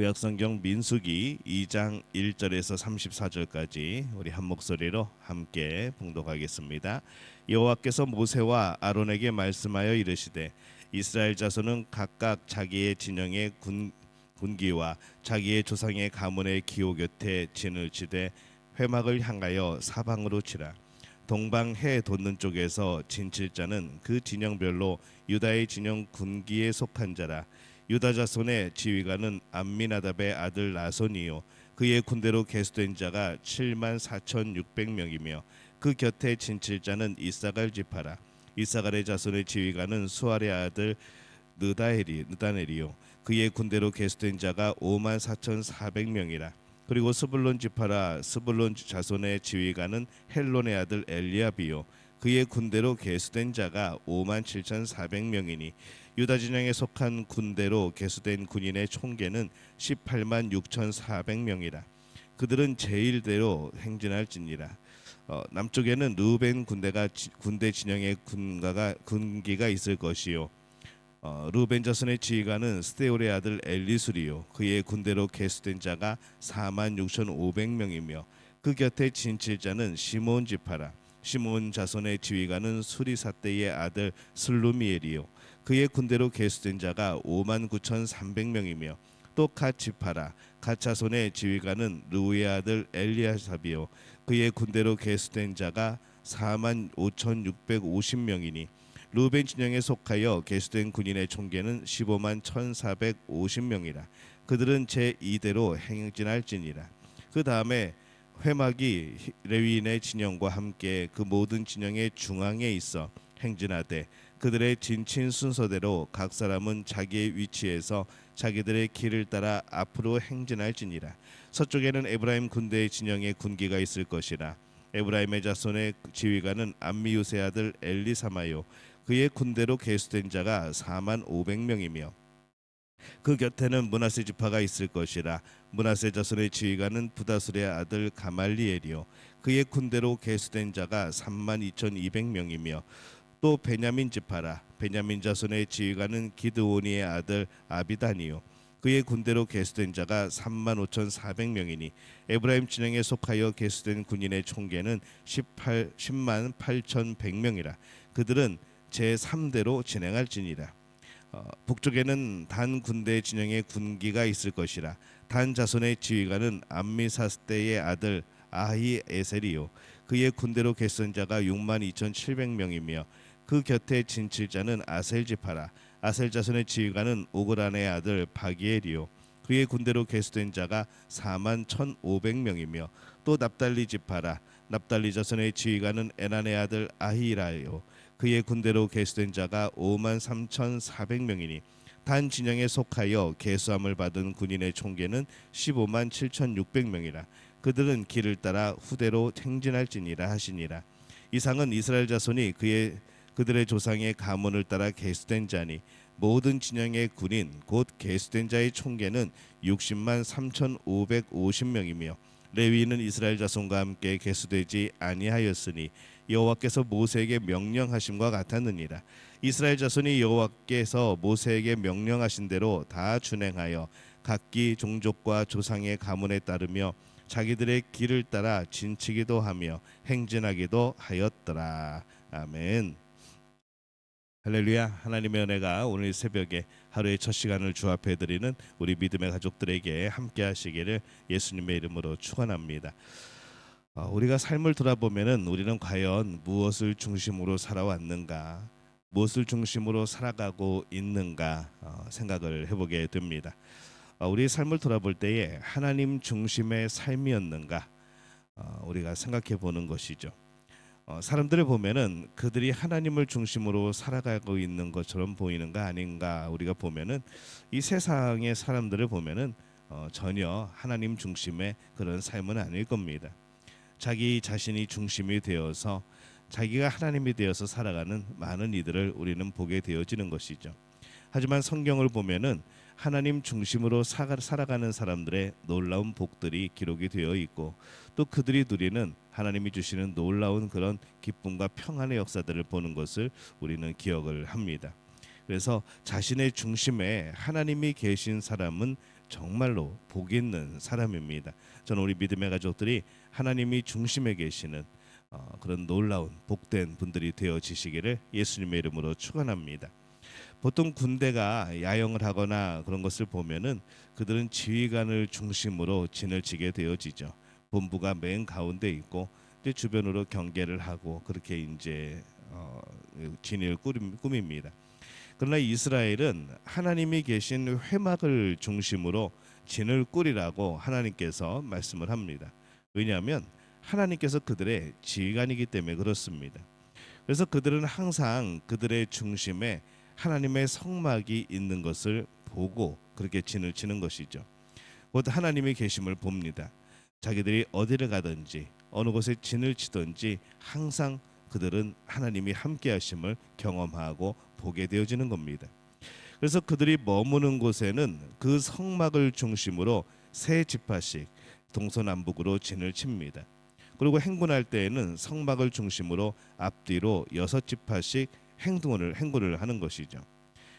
구약성경 민수기 2장 1절에서 34절까지 우리 한 목소리로 함께 봉독하겠습니다. 여호와께서 모세와 아론에게 말씀하여 이르시되 이스라엘 자손은 각각 자기의 진영의 군기와 자기의 조상의 가문의 기호 곁에 진을 치되 회막을 향하여 사방으로 치라. 동방 해 돋는 쪽에서 진칠 자는 그 진영별로 유다의 진영 군기에 속한 자라. 유다 자손의 지휘관은 암미나답의 아들 나손이요 그의 군대로 계수된 자가 7만 4,600명이며 그 곁에 진칠 자는 이사갈 지파라. 이사갈의 자손의 지휘관은 수알의 아들 느다넬이요 그의 군대로 계수된 자가 5만 4,400명이라. 그리고 스불론 지파라. 스불론 자손의 지휘관은 헬론의 아들 엘리압이요 그의 군대로 계수된 자가 5만 7,400명이니 유다 진영에 속한 군대로 계수된 군인의 총계는 18만 6,400명이라. 그들은 제일대로 행진할지니라. 남쪽에는 르우벤 군대 진영의 군기가 있을 것이요 르우벤 자손의 지휘관은 스데올의 아들 엘리술이요 그의 군대로 계수된 자가 4만 6,500명이며 그 곁에 진칠 자는 시므온 지파라. 시므온 자손의 지휘관은 수리사떼의 아들 슬루미엘이요 그의 군대로 계수된 자가 5만 9,300명이며 또 갓 지파라. 갓 자손의 지휘관은 르우의 아들 엘리아삽이요 그의 군대로 계수된 자가 4만 5,650명이니 르우벤 진영에 속하여 계수된 군인의 총계는 15만 1,450명이라. 그들은 제2대로 행진할지니라. 그 다음에 회막이 레위인의 진영과 함께 그 모든 진영의 중앙에 있어 행진하되 그들의 진친 순서대로 각 사람은 자기의 위치에서 자기들의 길을 따라 앞으로 행진할지니라. 서쪽에는 에브라임 군대의 진영에 군기가 있을 것이라. 에브라임의 자손의 지휘관은 암미우스의 아들 엘리사마요 그의 군대로 계수된 자가 4만 500명이며 그 곁에는 므낫세 지파가 있을 것이라. 므낫세 자손의 지휘관은 부다술의 아들 가말리엘이요 그의 군대로 계수된 자가 3만 2,200명이며 또 베냐민 지파라. 베냐민 자손의 지휘관은 기드오니의 아들 아비단이요 그의 군대로 계수된 자가 3만 5,400명이니 에브라임 진영에 속하여 계수된 군인의 총계는 10만 8,100명이라. 그들은 제3대로 진행할지니라. 북쪽에는 단 군대 진영의 군기가 있을 것이라. 단 자손의 지휘관은 암미사스떼의 아들 아히에셀이요 그의 군대로 계수된 자가 6만 2,700명이며 그 곁에 진칠 자는 아셀 지파라. 아셀 자손의 지휘관은 오그란의 아들 바기엘이요 그의 군대로 계수된 자가 4만 1,500명이며 또 납달리 지파라. 납달리 자손의 지휘관은 에난의 아들 아히라요 그의 군대로 계수된 자가 5만 3,400명이니 단 진영에 속하여 계수함을 받은 군인의 총계는 15만 7,600명이라. 그들은 길을 따라 후대로 행진할지니라 하시니라. 이상은 이스라엘 자손이 그들의 조상의 가문을 따라 계수된 자니 모든 진영의 군인 곧 계수된 자의 총계는 60만 3,550명이며 레위인은 이스라엘 자손과 함께 계수되지 아니하였으니 여호와께서 모세에게 명령하심과 같았느니라. 이스라엘 자손이 여호와께서 모세에게 명령하신 대로 다 준행하여 각기 종족과 조상의 가문에 따르며 자기들의 길을 따라 진치기도 하며 행진하기도 하였더라. 아멘. 할렐루야. 하나님의 은혜가 오늘 새벽에 하루의 첫 시간을 주 앞에 드리는 우리 믿음의 가족들에게 함께 하시기를 예수님의 이름으로 축원합니다. 우리가 삶을 돌아보면은 우리는 과연 무엇을 중심으로 살아왔는가, 무엇을 중심으로 살아가고 있는가 생각을 해보게 됩니다. 우리의 삶을 돌아볼 때에 하나님 중심의 삶이었는가 우리가 생각해 보는 것이죠. 사람들을 보면은 그들이 하나님을 중심으로 살아가고 있는 것처럼 보이는가 아닌가 우리가 보면은 이 세상의 사람들을 보면은 전혀 하나님 중심의 그런 삶은 아닐 겁니다. 자기 자신이 중심이 되어서 자기가 하나님이 되어서 살아가는 많은 이들을 우리는 보게 되어지는 것이죠. 하지만 성경을 보면은 하나님 중심으로 살아가는 사람들의 놀라운 복들이 기록이 되어 있고 또 그들이 누리는 하나님이 주시는 놀라운 그런 기쁨과 평안의 역사들을 보는 것을 우리는 기억을 합니다. 그래서 자신의 중심에 하나님이 계신 사람은 정말로 복 있는 사람입니다. 저는 우리 믿음의 가족들이 하나님이 중심에 계시는 그런 놀라운 복된 분들이 되어지시기를 예수님의 이름으로 축원합니다. 보통 군대가 야영을 하거나 그런 것을 보면은 그들은 지휘관을 중심으로 진을 치게 되어지죠. 본부가 맨 가운데 있고 이제 주변으로 경계를 하고 그렇게 이제 진을 꾸밉니다. 그러나 이스라엘은 하나님이 계신 회막을 중심으로 진을 꾸리라고 하나님께서 말씀을 합니다. 왜냐하면 하나님께서 그들의 지휘관이기 때문에 그렇습니다. 그래서 그들은 항상 그들의 중심에 하나님의 성막이 있는 것을 보고 그렇게 진을 치는 것이죠. 곧 하나님이 계심을 봅니다. 자기들이 어디를 가든지 어느 곳에 진을 치든지 항상 그들은 하나님이 함께 하심을 경험하고 보게 되어지는 겁니다. 그래서 그들이 머무는 곳에는 그 성막을 중심으로 세 지파씩 동서남북으로 진을 칩니다. 그리고 행군할 때에는 성막을 중심으로 앞뒤로 6지파씩 행군을 하는 것이죠.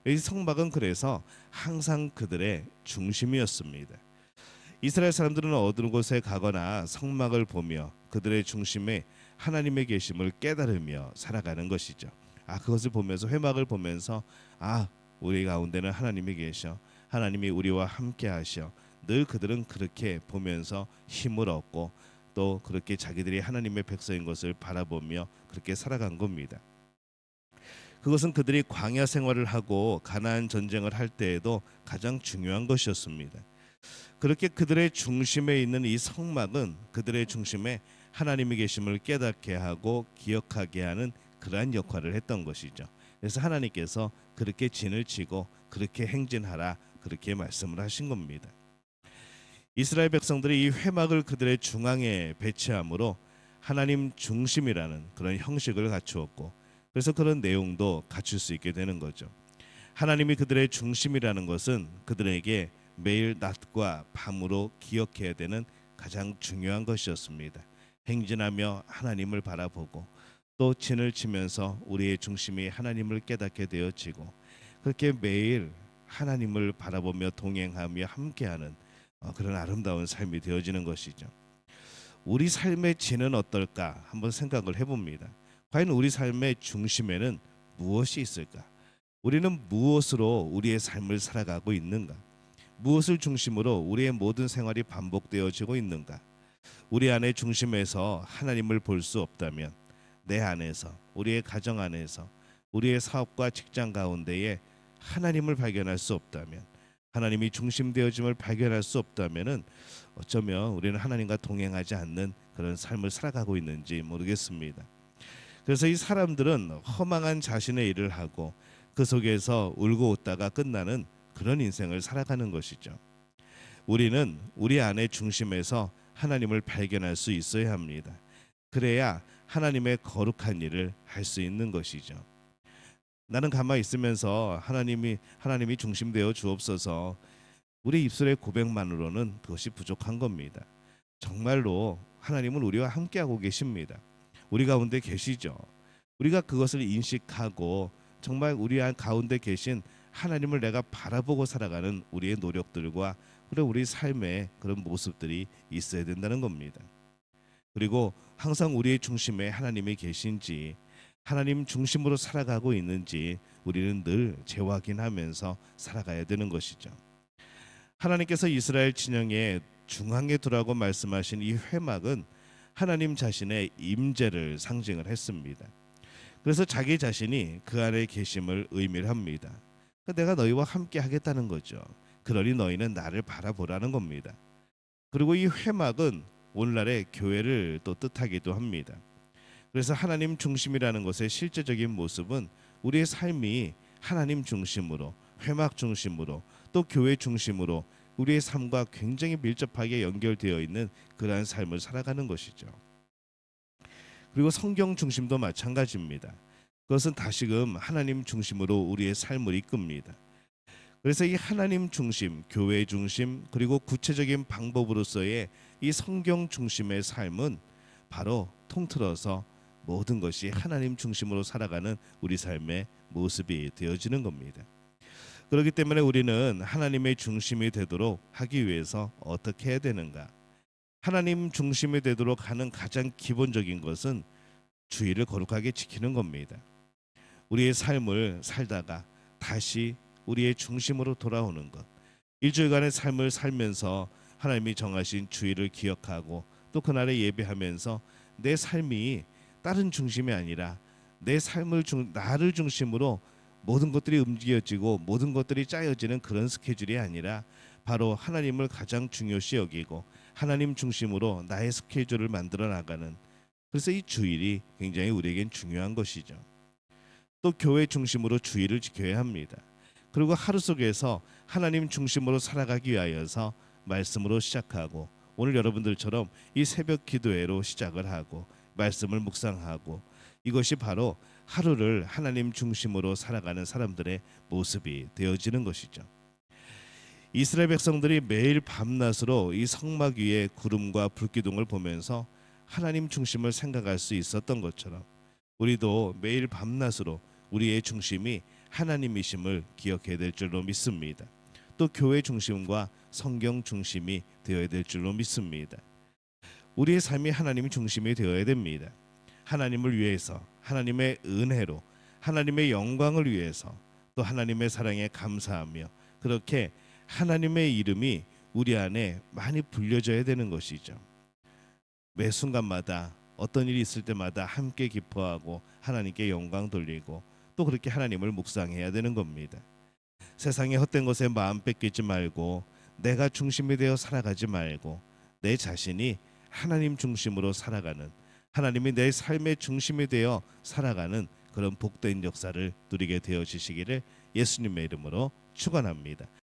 이 성막은 그래서 항상 그들의 중심이었습니다. 이스라엘 사람들은 어느 곳에 가거나 성막을 보며 그들의 중심에 하나님의 계심을 깨달으며 살아가는 것이죠. 그것을 보면서 회막을 보면서 우리 가운데는 하나님이 계셔. 하나님이 우리와 함께 하셔. 늘 그들은 그렇게 보면서 힘을 얻고 또 그렇게 자기들이 하나님의 백성인 것을 바라보며 그렇게 살아간 겁니다. 그것은 그들이 광야 생활을 하고 가나안 전쟁을 할 때에도 가장 중요한 것이었습니다. 그렇게 그들의 중심에 있는 이 성막은 그들의 중심에 하나님이 계심을 깨닫게 하고 기억하게 하는 그러한 역할을 했던 것이죠. 그래서 하나님께서 그렇게 진을 치고 그렇게 행진하라 그렇게 말씀을 하신 겁니다. 이스라엘 백성들이 이 회막을 그들의 중앙에 배치함으로 하나님 중심이라는 그런 형식을 갖추었고 그래서 그런 내용도 갖출 수 있게 되는 거죠. 하나님이 그들의 중심이라는 것은 그들에게 매일 낮과 밤으로 기억해야 되는 가장 중요한 것이었습니다. 행진하며 하나님을 바라보고 또 진을 치면서 우리의 중심이 하나님을 깨닫게 되어지고 그렇게 매일 하나님을 바라보며 동행하며 함께하는 그런 아름다운 삶이 되어지는 것이죠. 우리 삶의 진은 어떨까 한번 생각을 해봅니다. 과연 우리 삶의 중심에는 무엇이 있을까? 우리는 무엇으로 우리의 삶을 살아가고 있는가? 무엇을 중심으로 우리의 모든 생활이 반복되어지고 있는가? 우리 안의 중심에서 하나님을 볼 수 없다면 내 안에서 우리의 가정 안에서 우리의 사업과 직장 가운데에 하나님을 발견할 수 없다면 하나님이 중심되어짐을 발견할 수 없다면은 어쩌면 우리는 하나님과 동행하지 않는 그런 삶을 살아가고 있는지 모르겠습니다. 그래서 이 사람들은 허망한 자신의 일을 하고 그 속에서 울고 웃다가 끝나는 그런 인생을 살아가는 것이죠. 우리는 우리 안의 중심에서 하나님을 발견할 수 있어야 합니다. 그래야 하나님의 거룩한 일을 할 수 있는 것이죠. 나는 가만히 있으면서 하나님이 중심되어 주옵소서. 우리 입술의 고백만으로는 그것이 부족한 겁니다. 정말로 하나님은 우리와 함께하고 계십니다. 우리 가운데 계시죠. 우리가 그것을 인식하고 정말 우리 가운데 계신 하나님을 내가 바라보고 살아가는 우리의 노력들과 그리고 우리 삶의 그런 모습들이 있어야 된다는 겁니다. 그리고 항상 우리의 중심에 하나님이 계신지 하나님 중심으로 살아가고 있는지 우리는 늘 재확인하면서 살아가야 되는 것이죠. 하나님께서 이스라엘 진영의 중앙에 두라고 말씀하신 이 회막은 하나님 자신의 임재를 상징을 했습니다. 그래서 자기 자신이 그 안에 계심을 의미를 합니다. 내가 너희와 함께 하겠다는 거죠. 그러니 너희는 나를 바라보라는 겁니다. 그리고 이 회막은 오늘날의 교회를 또 뜻하기도 합니다. 그래서 하나님 중심이라는 것의 실제적인 모습은 우리의 삶이 하나님 중심으로, 회막 중심으로, 또 교회 중심으로 우리의 삶과 굉장히 밀접하게 연결되어 있는 그러한 삶을 살아가는 것이죠. 그리고 성경 중심도 마찬가지입니다. 그것은 다시금 하나님 중심으로 우리의 삶을 이끕니다. 그래서 이 하나님 중심, 교회 중심, 그리고 구체적인 방법으로서의 이 성경 중심의 삶은 바로 통틀어서 모든 것이 하나님 중심으로 살아가는 우리 삶의 모습이 되어지는 겁니다. 그렇기 때문에 우리는 하나님의 중심이 되도록 하기 위해서 어떻게 해야 되는가? 하나님 중심이 되도록 하는 가장 기본적인 것은 주의를 거룩하게 지키는 겁니다. 우리의 삶을 살다가 다시 우리의 중심으로 돌아오는 것. 일주일간의 삶을 살면서 하나님이 정하신 주의를 기억하고 또 그날에 예배하면서 내 삶이 다른 중심이 아니라 내 삶을 나를 중심으로 모든 것들이 움직여지고 모든 것들이 짜여지는 그런 스케줄이 아니라 바로 하나님을 가장 중요시 여기고 하나님 중심으로 나의 스케줄을 만들어 나가는, 그래서 이 주일이 굉장히 우리에겐 중요한 것이죠. 또 교회 중심으로 주일을 지켜야 합니다. 그리고 하루 속에서 하나님 중심으로 살아가기 위하여서 말씀으로 시작하고 오늘 여러분들처럼 이 새벽 기도회로 시작을 하고 말씀을 묵상하고, 이것이 바로 하루를 하나님 중심으로 살아가는 사람들의 모습이 되어지는 것이죠. 이스라엘 백성들이 매일 밤낮으로 이 성막 위에 구름과 불기둥을 보면서 하나님 중심을 생각할 수 있었던 것처럼 우리도 매일 밤낮으로 우리의 중심이 하나님이심을 기억해야 될 줄로 믿습니다. 또 교회 중심과 성경 중심이 되어야 될 줄로 믿습니다. 우리의 삶이 하나님이 중심이 되어야 됩니다. 하나님을 위해서, 하나님의 은혜로, 하나님의 영광을 위해서, 또 하나님의 사랑에 감사하며 그렇게 하나님의 이름이 우리 안에 많이 불려져야 되는 것이죠. 매 순간마다 어떤 일이 있을 때마다 함께 기뻐하고 하나님께 영광 돌리고 또 그렇게 하나님을 묵상해야 되는 겁니다. 세상의 헛된 것에 마음 뺏기지 말고 내가 중심이 되어 살아가지 말고 내 자신이 하나님 중심으로 살아가는, 하나님이 내 삶의 중심이 되어 살아가는 그런 복된 역사를 누리게 되어지시기를 예수님의 이름으로 축원합니다.